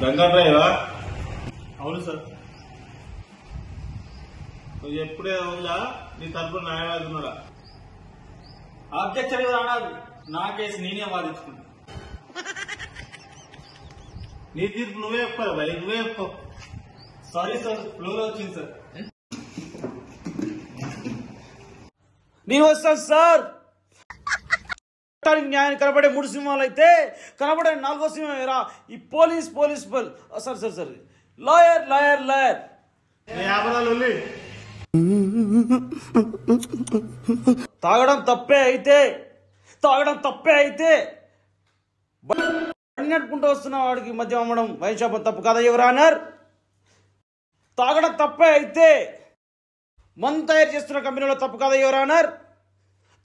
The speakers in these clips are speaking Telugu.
గంగా డ్రైవా? అవును సార్. నువ్వు ఎప్పుడే ఉందా నీ తరపున న్యాయవాది ఉన్నాడా? అబ్జెక్షన్ అన్నారు. నా కేసు నేనే వాదించుకున్నా. నీ తీర్పు నువ్వే చెప్తావు భయ్, నువ్వే చెప్తావు. సారీ సార్, ఫ్లోలో వచ్చింది సార్. నేను వస్తాను సార్. న్యాయం కనబడే 3 సింహాలు అయితే కనబడే 4వ సింహం రా ఈ police sir sir sir lawyer lawyer lawyer. తాగడం తప్పే అయితే నడుపుకుంటూ వస్తున్న వాడికి మద్యం అమ్మడం వైన్ షాప్ తప్పు కదా యువర్ ఆనర్. తాగడం తప్పే అయితే మందు తయారు చేస్తున్న కంపెనీలో తప్పు కదా యువర్ ఆనర్.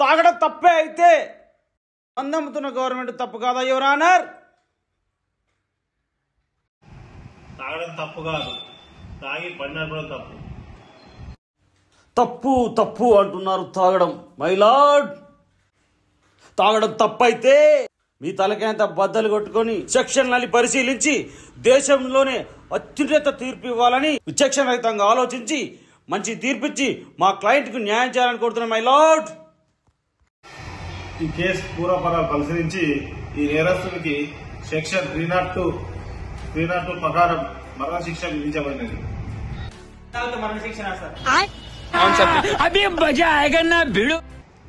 తాగడం తప్పే అయితే మందు అమ్ముతున్న గవర్నమెంట్ తప్పు కదా యువర్ ఆనర్. తాగడం తప్పు కాదు, తాగి బండి నడపడం తప్పు. తప్పు అంటున్నారు. తాగడం మై లార్డ్, తాగడం తప్పైతే మీ తలకాయంత బద్దలు కొట్టుకొని సెక్షన్లని పరిశీలించి దేశంలోనే అత్యున్నత తీర్పు ఇవ్వాలని విచక్షణ రహితంగా ఆలోచించి మంచి తీర్పిచ్చి మా క్లయింట్ కు న్యాయం చేయాలని కోరుతున్నాం మై లార్డ్. ఈ కేసు పూర్వపరాలు పరిశీలించి ఈ నేరస్తుడికి సెక్షన్ 302 ప్రకారం మరణశిక్ష విధించబడినది. మరణశిక్షణ సార్.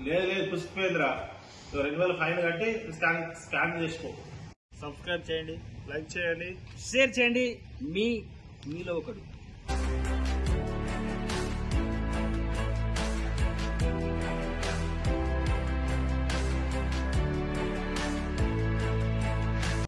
లేదు పుష్పేంద్ర, 2000 ఫైన్ కట్టి స్కాన్ చేసుకో. సబ్స్క్రైబ్ చేయండి, లైక్ చేయండి, షేర్ చేయండి. మీలో ఒకడు.